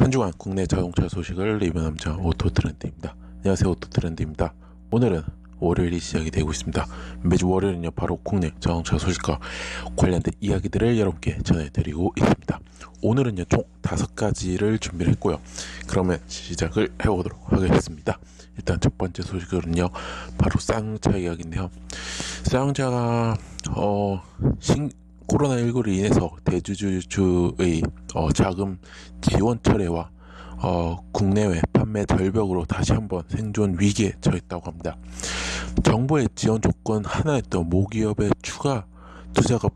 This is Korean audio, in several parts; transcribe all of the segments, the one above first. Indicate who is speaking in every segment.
Speaker 1: 한 주간 국내 자동차 소식을 리뷰남자 오토트렌드입니다. 안녕하세요, 오토트렌드입니다. 오늘은 월요일이 시작이 되고 있습니다. 매주 월요일은요 바로 국내 자동차 소식과 관련된 이야기들을 여러분께 전해드리고 있습니다. 오늘은요 총 5가지를 준비를 했고요. 그러면 시작을 해보도록 하겠습니다. 일단 첫 번째 소식은요 바로 쌍용차 이야기인데요. 쌍용차가 코로나19로 인해서 대주주의 자금 지원 철회와 국내외 판매 절벽으로 다시 한번 생존 위기에 처했다고 합니다. 정부의 지원 조건 하나였던 모기업의 추가 투자가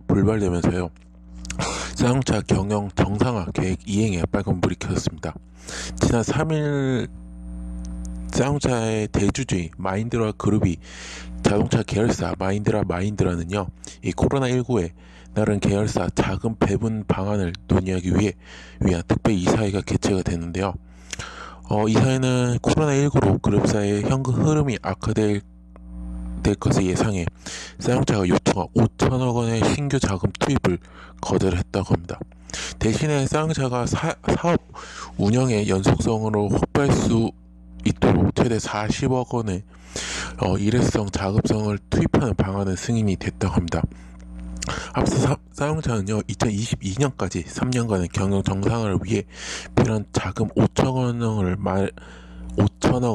Speaker 1: 불발되면서요. 쌍용차 경영 정상화 계획 이행에 빨간불이 켜졌습니다. 지난 3일 쌍용차의 대주주인 마인드라 그룹이 자동차 계열사 마인드라는요, 이 코로나19에 다른 계열사 자금 배분 방안을 논의하기 위한 특별 이사회가 개최가 됐는데요. 이사회는 코로나19로 그룹사의 현금 흐름이 악화될 것을 예상해 쌍용차가 요청한 5천억 원의 신규 자금 투입을 거절했다고 합니다. 대신에 쌍용차가 사업 운영의 연속성으로 확보할 수 있도록 최대 40억 원의 일회성 자금성을 투입하는 방안은 승인이 됐다고 합니다. 앞서 쌍용차는요 2022년까지 3년간의 경영 정상화를 위해 필요한 자금 5천억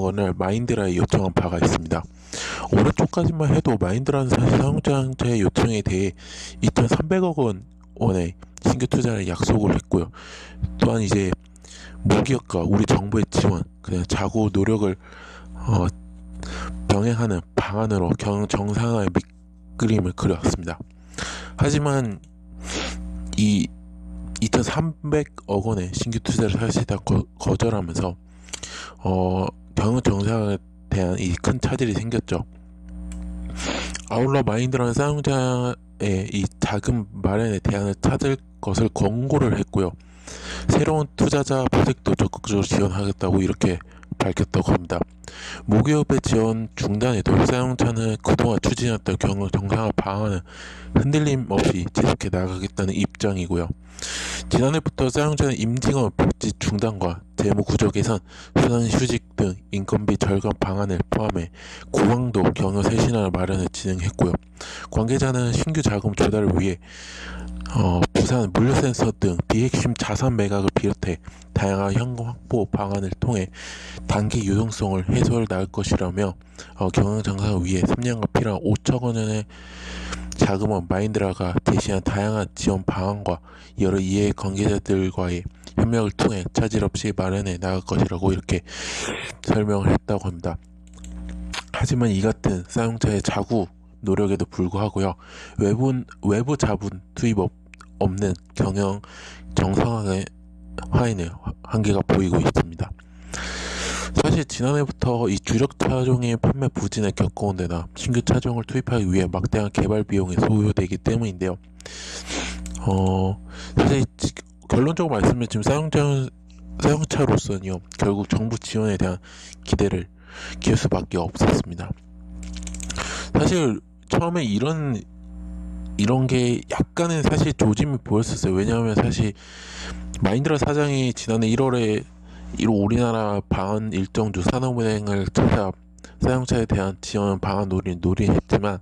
Speaker 1: 원을 마인드라에 요청한 바가 있습니다. 올해 초까지만 해도 마인드라는 사실 쌍용차의 요청에 대해 2,300억 원의 신규 투자를 약속을 했고요. 또한 이제 모기업과 우리 정부의 지원, 그냥 자구 노력을 병행하는 방안으로 경영 정상화의 밑그림을 그려왔습니다. 하지만 이 2,300억 원의 신규 투자를 사실 다 거절하면서 경영 정상화에 대한 이 큰 차질이 생겼죠. 아울러 마인드라는 쌍용차의 이 자금 마련에 대안을 찾을 것을 권고를 했고요. 새로운 투자자 프로젝트도 적극적으로 지원하겠다고 이렇게 밝혔다고 합니다. 모기업의 지원 중단에도 쌍용차는 그동안 추진했던 경영 정상화 방안은 흔들림 없이 지속해 나가겠다는 입장이고요. 지난해부터 쌍용차는 임직원 복지 중단과 재무 구조 개선, 순환 휴직 등 인건비 절감 방안을 포함해 고강도 경영 쇄신안을 마련해 진행했고요. 관계자는 신규 자금 조달을 위해 부산 물류센서 등 비핵심 자산 매각을 비롯해 다양한 현금 확보 방안을 통해 단기 유동성을 해소해 나갈 것이라며 경영 정상을 위해 3년간 필요한 5천 원의 자금은 마인드라가 제시한 다양한 지원 방안과 여러 이해 관계자들과의 협력을 통해 차질 없이 마련해 나갈 것이라고 이렇게 설명을 했다고 합니다. 하지만 이 같은 쌍용차의 자구 노력에도 불구하고요, 외부 자본 투입 없는 경영 정상화에는 한계가 보이고 있습니다. 사실 지난해부터 이 주력 차종의 판매 부진을 겪어온 데다 신규 차종을 투입하기 위해 막대한 개발 비용이 소요되기 때문인데요. 사실 결론적으로 말씀드리면 지금 쌍용차로서는요 결국 정부 지원에 대한 기대를 기울 수밖에 없었습니다. 사실 처음에 이런 게 약간은 사실 조짐이 보였었어요. 왜냐하면 사실 마인드라 사장이 지난해 1월에 우리나라 방한 일정주 산업은행을 찾아 쌍용차에 대한 지원 방안 논의했지만,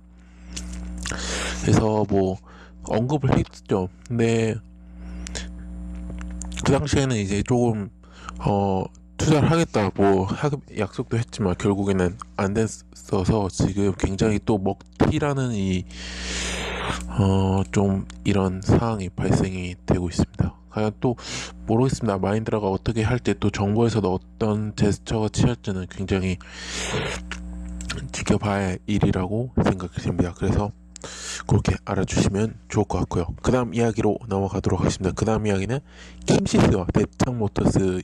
Speaker 1: 그래서 뭐 언급을 했죠. 근데 그 당시에는 이제 조금 투자를 하겠다고 약속도 했지만 결국에는 안 됐어서 지금 굉장히 또 먹튀라는 좀 이런 상황이 발생이 되고 있습니다. 과연 또 모르겠습니다. 마인드라가 어떻게 할지, 또 정부에서도 어떤 제스처가 취할지는 굉장히 지켜봐야 할 일이라고 생각이 됩니다. 그래서 그렇게 알아주시면 좋을 것 같고요. 그 다음 이야기로 넘어가도록 하겠습니다. 그 다음 이야기는 킴시스와 대창모터스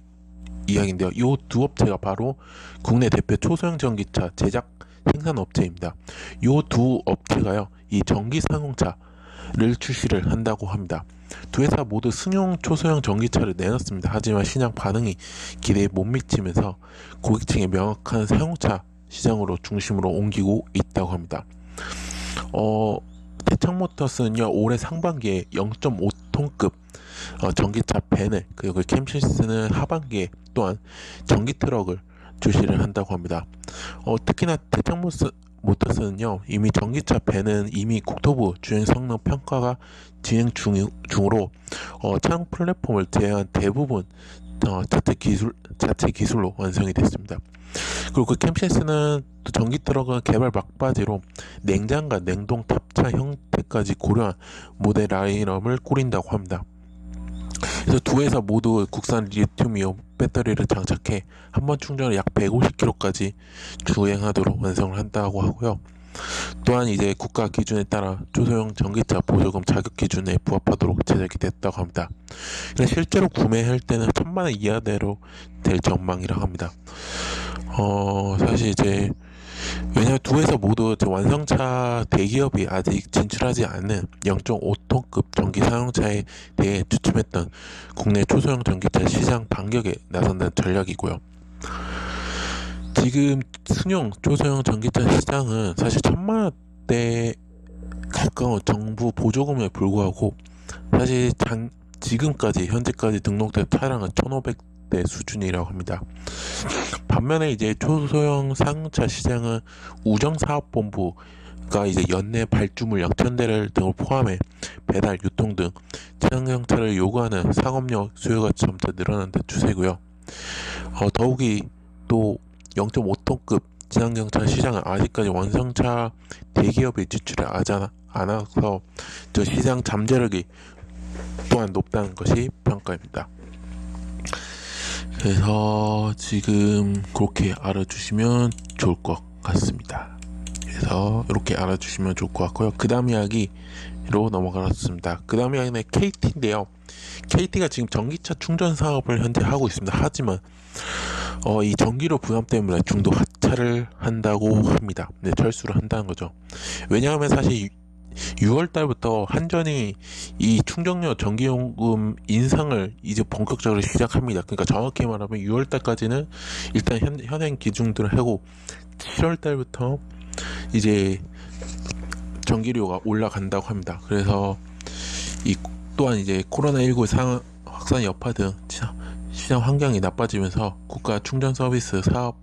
Speaker 1: 이야기인데요. 이 두 업체가 바로 국내 대표 초소형 전기차 제작 생산 업체입니다. 이 두 업체가요, 이 전기 상용차를 출시를 한다고 합니다. 두 회사 모두 승용 초소형 전기차를 내놨습니다. 하지만 시장 반응이 기대에 못 미치면서 고객층의 명확한 사용차 시장으로 중심으로 옮기고 있다고 합니다. 대창모터스는요 올해 상반기에 0.5톤급 전기차 밴을, 그리고 캠시스는 하반기에 또한 전기 트럭을 출시를 한다고 합니다. 특히나 대창 모터스는요, 이미 전기차 밴은 이미 국토부 주행 성능 평가가 진행 중으로 차량 플랫폼을 제외한 대부분 자체 기술로 완성이 됐습니다. 그리고 그 캠시스는 또 전기 트럭은 개발 막바지로 냉장과 냉동 탑차 형태까지 고려한 모델 라인업을 꾸린다고 합니다. 그래서 두 회사 모두 국산 리튬이온 배터리를 장착해 한 번 충전을 약 150km까지 주행하도록 완성을 한다고 하고요. 또한 이제 국가 기준에 따라 초소형 전기차 보조금 자격 기준에 부합하도록 제작이 됐다고 합니다. 실제로 구매할 때는 1000만원 이하대로 될 전망이라고 합니다. 사실 이제 왜냐하면 두 회사 모두 완성차 대기업이 아직 진출하지 않은 0.5톤급 전기 사용차에 대해 주춤했던 국내 초소형 전기차 시장 반격에 나선다는 전략이고요. 지금 승용 초소형 전기차 시장은 사실 1000만원대 가까운 정부 보조금에 불구하고 사실 지금까지 현재까지 등록된 차량은 1500대 수준이라고 합니다. 반면에 이제 초소형 상용차 시장은 우정사업본부가 이제 연내 발주물 0,000대를 등을 포함해 배달, 유통 등 친환경차를 요구하는 상업용 수요가 점차 늘어난다는 추세고요. 더욱이 또 0.5톤급 친환경차 시장은 아직까지 완성차 대기업이 진출을 않아서 저 시장 잠재력이 또한 높다는 것이 평가입니다. 그래서 지금 그렇게 알아주시면 좋을 것 같습니다. 그래서 이렇게 알아주시면 좋을 것 같고요. 그 다음 이야기로 넘어가겠습니다. 그 다음 이야기는 KT인데요. KT가 지금 전기차 충전 사업을 현재 하고 있습니다. 하지만 이 전기료 부담 때문에 중도 하차를 한다고 합니다. 네, 철수를 한다는 거죠. 왜냐하면 사실 6월 달부터 한전이 이 충전료 전기요금 인상을 이제 본격적으로 시작합니다. 그러니까 정확히 말하면 6월 달까지는 일단 현행 기준들을 하고 7월 달부터 이제 전기료가 올라간다고 합니다. 그래서 또한 이제 코로나19 확산 여파 등 시장 환경이 나빠지면서 국가 충전 서비스 사업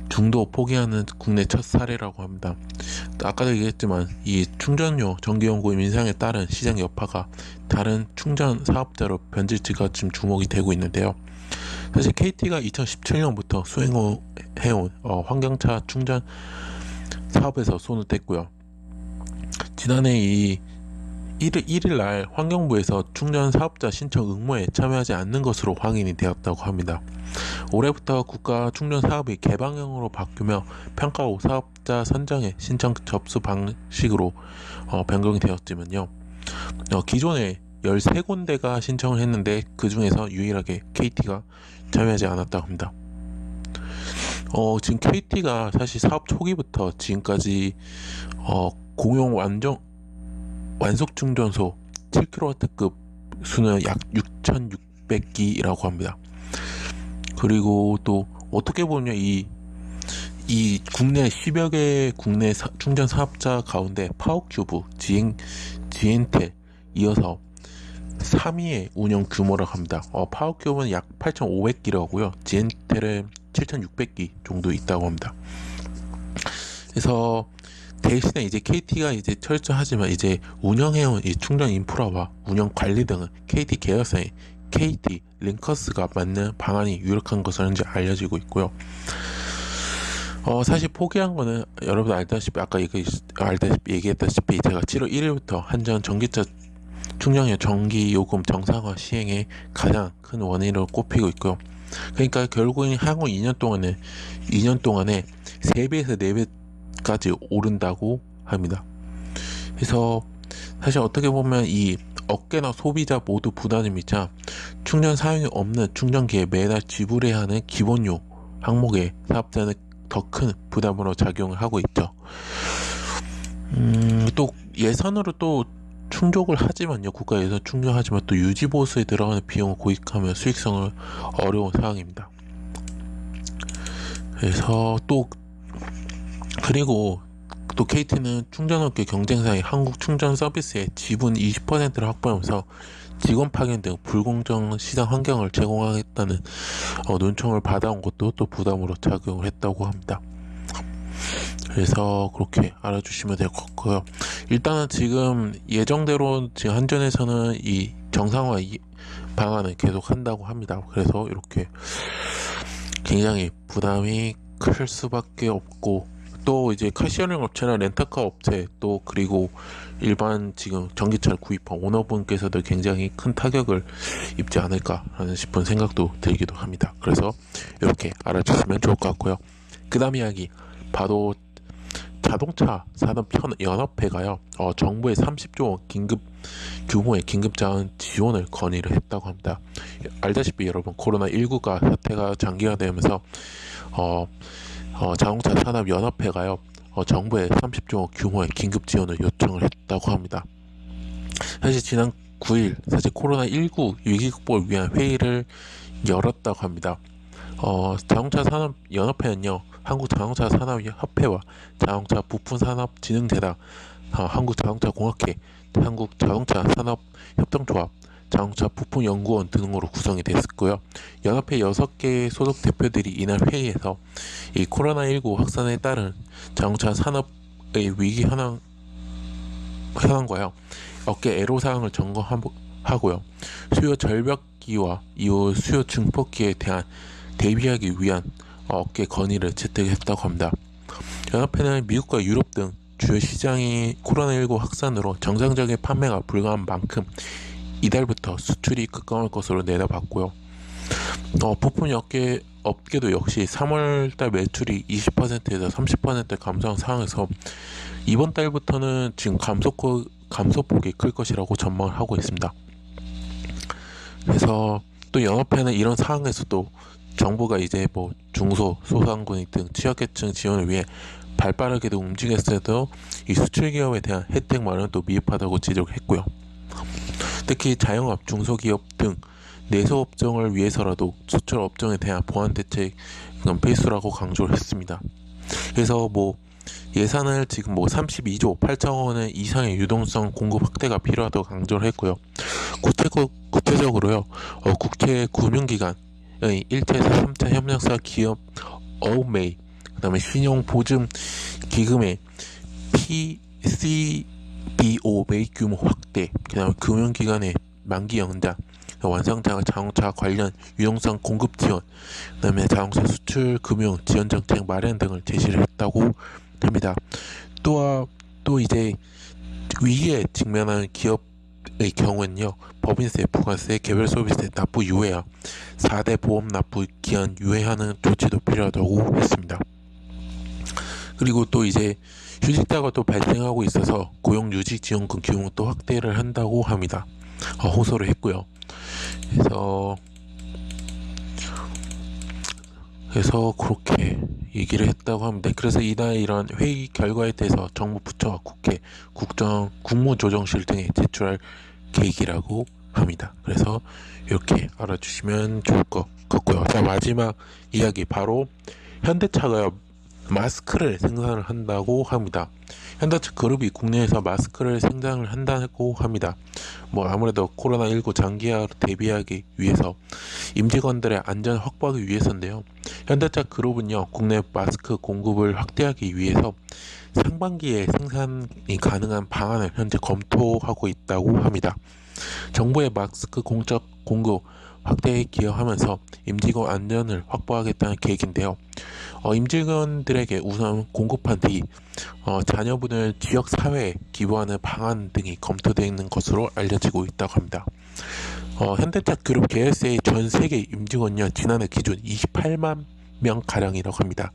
Speaker 1: 중도 포기하는 국내 첫 사례라고 합니다. 아까도 얘기했지만 이 충전료 전기요금 인상에 따른 시장 여파가 다른 충전 사업자로 변질지가 지금 주목이 되고 있는데요. 사실 KT가 2017년부터 수행해온 환경차 충전 사업에서 손을 뗐고요. 지난해 1일 날 환경부에서 충전 사업자 신청 응모에 참여하지 않는 것으로 확인이 되었다고 합니다. 올해부터 국가 충전 사업이 개방형으로 바뀌며 평가 후 사업자 선정의 신청 접수 방식으로 변경이 되었지만요. 기존에 13군데가 신청을 했는데 그 중에서 유일하게 KT가 참여하지 않았다고 합니다. 지금 KT가 사실 사업 초기부터 지금까지 공용 완속 충전소 7kW급 수는 약 6,600기라고 합니다. 그리고 또 어떻게 보면 이 국내 10여 개 국내 충전 사업자 가운데 파워큐브, 지엔텔 이어서 3위의 운영 규모라고 합니다. 파워큐브는 약 8,500기라고요. 지엔텔은 7,600기 정도 있다고 합니다. 그래서 대신에 이제 KT가 이제 철저하지만 이제 운영해온 이 충전 인프라와 운영 관리 등은 KT 계열사인 KT 링커스가 맡는 방안이 유력한 것으로 현재 알려지고 있고요. 사실 포기한 거는 여러분 알다시피 아까 얘기했다시피 제가 7월 1일부터 한전 전기차 충전료 전기 요금 정상화 시행에 가장 큰 원인으로 꼽히고 있고요. 그러니까 결국은 향후 2년 동안에 3배에서 4배까지 오른다고 합니다. 그래서 사실 어떻게 보면 이 업계나 소비자 모두 부담이자 충전 사용이 없는 충전기에 매달 지불해야 하는 기본료 항목에 사업자는 더 큰 부담으로 작용을 하고 있죠. 또 예산으로 또 충족을 하지만요, 국가 예산 충족하지만 또 유지 보수에 들어가는 비용을 고익하면 수익성을 어려운 상황입니다. 그래서 그리고 KT는 충전업계 경쟁사인 한국충전서비스의 지분 20%를 확보하면서 직원 파견 등 불공정 시장 환경을 제공하겠다는 논청을 받아온 것도 또 부담으로 작용을 했다고 합니다. 그래서 그렇게 알아주시면 될 것 같고요. 일단은 지금 예정대로 지금 한전에서는 이 정상화 방안을 계속 한다고 합니다. 그래서 이렇게 굉장히 부담이 클 수밖에 없고, 또 이제 카시어링 업체나 렌터카 업체, 또 그리고 일반 지금 전기차를 구입한 오너분께서도 굉장히 큰 타격을 입지 않을까라는 싶은 생각도 들기도 합니다. 그래서 이렇게 알아주시면 좋을 것 같고요. 그 다음 이야기 바로 자동차 산업연합회가요, 정부의 30조 원 규모의 긴급자원 지원을 건의를 했다고 합니다. 알다시피 여러분, 코로나19가 사태가 장기화되면서 자동차 산업연합회가요, 정부에 30조 원 규모의 긴급 지원을 요청을 했다고 합니다. 사실 지난 9일 사실 코로나19 위기 극복을 위한 회의를 열었다고 합니다. 자동차 산업연합회는요, 한국자동차산업협회와 자동차 부품산업진흥재단, 한국자동차공학회, 한국자동차산업협동조합, 자동차 부품연구원 등으로 구성이 됐었고요. 연합회 6개 소속 대표들이 이날 회의에서 이 코로나19 확산에 따른 자동차 산업의 위기 현황과요, 업계 애로사항을 점검하고요, 수요 절벽기와 이후 수요 증폭기에 대한 대비하기 위한 업계 건의를 채택했다고 합니다. 연합회는 미국과 유럽 등 주요 시장이 코로나19 확산으로 정상적인 판매가 불가한 만큼 이달부터 수출이 급감할 것으로 내다봤고요. 부품 업계도 역시 3월달 매출이 20%에서 30% 감소한 상황에서 이번 달부터는 지금 감소폭이 클 것이라고 전망을 하고 있습니다. 그래서 또 연합회는 이런 상황에서도 정부가 이제 중소, 소상공인 등 취약계층 지원을 위해 발빠르게도 움직였어도 이 수출기업에 대한 혜택 마련도 미흡하다고 지적했고요. 특히 자영업, 중소기업 등 내수업종을 위해서라도 수출업종에 대한 보완 대책은 필수라고 강조를 했습니다. 그래서 예산을 지금 32조 8천억 원 이상의 유동성 공급 확대가 필요하다고 강조를 했고요. 구체적으로요, 국제 금융기관 1차에서 3차 협력사 기업 어우메이, 그 다음에 신용보증 기금의 PCBO 매입 규모 확대, 그 다음에 금융기관의 만기 연장, 완성차 자동차 관련 유동성 공급 지원, 그 다음에 자동차 수출 금융 지원 정책 마련 등을 제시를 했다고 합니다. 또 이제 위기에 직면한 기업의 경우는요, 법인세, 부가세, 개별 소비세 납부 유예와 4대 보험 납부 기한 유예하는 조치도 필요하다고 했습니다. 그리고 또 이제 휴직자가 또 발생하고 있어서 고용유직지원금 규모도 확대를 한다고 합니다. 호소를 했고요. 그래서 그렇게 얘기를 했다고 합니다. 그래서 이날 이런 회의 결과에 대해서 정부 부처와 국회, 국무조정실 등에 제출할 계획이라고 합니다. 그래서 이렇게 알아주시면 좋을 것 같고요. 자, 마지막 이야기, 바로 현대차가요, 마스크를 생산을 한다고 합니다. 현대차 그룹이 국내에서 마스크를 생산을 한다고 합니다. 아무래도 코로나19 장기화로 대비하기 위해서 임직원들의 안전 확보하기 위해서인데요. 현대차 그룹은요, 국내 마스크 공급을 확대하기 위해서 상반기에 생산이 가능한 방안을 현재 검토하고 있다고 합니다. 정부의 마스크 공급 확대에 기여하면서 임직원 안전을 확보하겠다는 계획인데요. 임직원들에게 우선 공급한 뒤 자녀분을 지역사회에 기부하는 방안 등이 검토되어 있는 것으로 알려지고 있다고 합니다. 현대차 그룹 계열사의 전 세계 임직원요, 지난해 기준 28만 명가량이라고 합니다.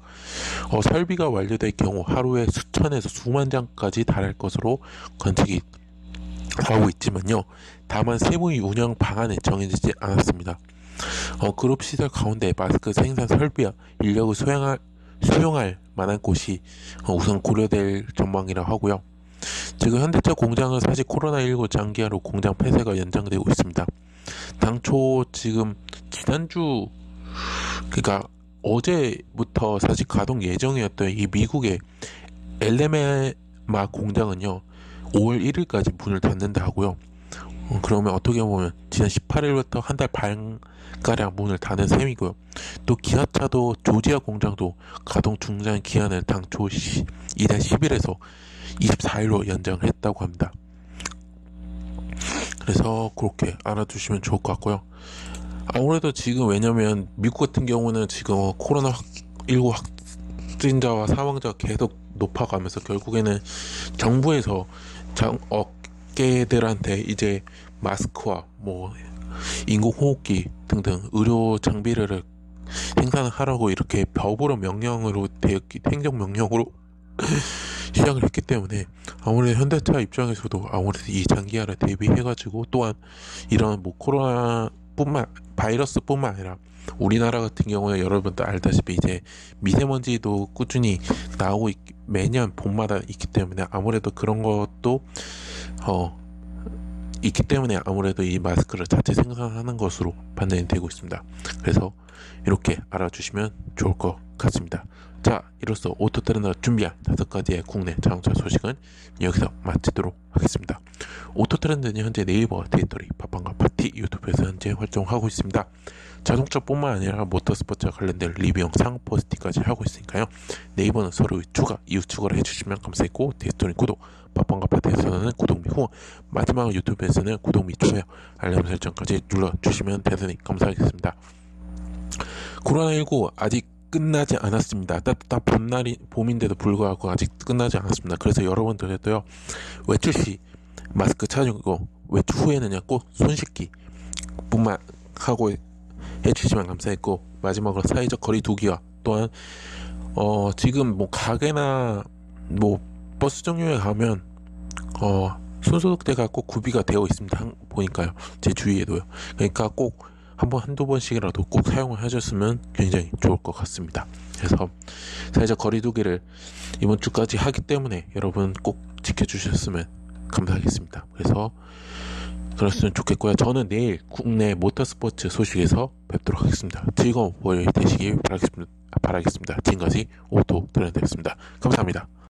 Speaker 1: 설비가 완료될 경우 하루에 수천에서 수만 장까지 달할 것으로 관측이 하고 있지만요, 다만 세부 운영 방안은 정해지지 않았습니다. 그룹 시설 가운데 마스크 생산 설비와 인력을 수용할 만한 곳이 우선 고려될 전망이라고 하고요. 지금 현대차 공장은 사실 코로나19 장기화로 공장 폐쇄가 연장되고 있습니다. 당초 지금 지난주, 그러니까 어제부터 사실 가동 예정이었던 이 미국의 엘레메마 공장은요, 5월 1일까지 문을 닫는다 하고요. 그러면 어떻게 보면 지난 18일부터 한 달 반가량 문을 닫은 셈이고요. 또 기아차도 조지아 공장도 가동 중단 기한을 당초 이달 10일에서 24일로 연장을 했다고 합니다. 그래서 그렇게 알아두시면 좋을 것 같고요. 아무래도 지금 왜냐면 미국 같은 경우는 지금 코로나19 확진자와 사망자가 계속 높아가면서 결국에는 정부에서 업계들한테 이제 마스크와 뭐 인공호흡기 등등 의료 장비를 생산을 하라고 이렇게 법으로 명령으로 행정명령으로 시작을 했기 때문에 아무래도 현대차 입장에서도 아무래도 이 장기화를 대비해가지고 또한 이런 뭐 바이러스뿐만 아니라 우리나라 같은 경우에 여러분도 알다시피 이제 미세먼지도 꾸준히 매년 봄마다 있기 때문에 아무래도 그런 것도 있기 때문에 아무래도 이 마스크를 자체 생산하는 것으로 판단이 되고 있습니다. 그래서 이렇게 알아주시면 좋을 것 같습니다. 자, 이로써 오토트렌드가 준비한 5가지의 국내 자동차 소식은 여기서 마치도록 하겠습니다. 오토트렌드는 현재 네이버, 데이터리, 팟빵과 파티, 유튜브에서 현재 활동하고 있습니다. 자동차뿐만 아니라 모터스포츠와 관련된 리뷰 영상, 포스팅까지 하고 있으니까요. 네이버는 서로 이웃 추가를 해주시면 감사했고, 데이터리 구독, 팟빵과 파티에서는 구독 및 후원, 마지막 유튜브에서는 구독 및 좋아요, 알람 설정까지 눌러주시면 대단히 감사하겠습니다. 코로나19 아직 끝나지 않았습니다. 따뜻한 봄인데도 불구하고 아직 끝나지 않았습니다. 그래서 여러분들도요, 외출 시 마스크 착용이고 외출 후에는요 꼭 손 씻기 뿐만 하고 해주시면 감사했고, 마지막으로 사회적 거리 두기와 또한 지금 뭐 가게나 뭐 버스 정류에 가면 손소독제가 꼭 구비가 되어 있습니다. 보니까요, 제 주위에도요. 그러니까 꼭 한두 번씩이라도 꼭 사용을 해줬으면 굉장히 좋을 것 같습니다. 그래서 사회적 거리두기를 이번 주까지 하기 때문에 여러분 꼭 지켜주셨으면 감사하겠습니다. 그래서 그랬으면 좋겠고요. 저는 내일 국내 모터스포츠 소식에서 뵙도록 하겠습니다. 즐거운 월요일 되시길 바라겠습니다. 지금까지 오토트렌드였습니다. 감사합니다.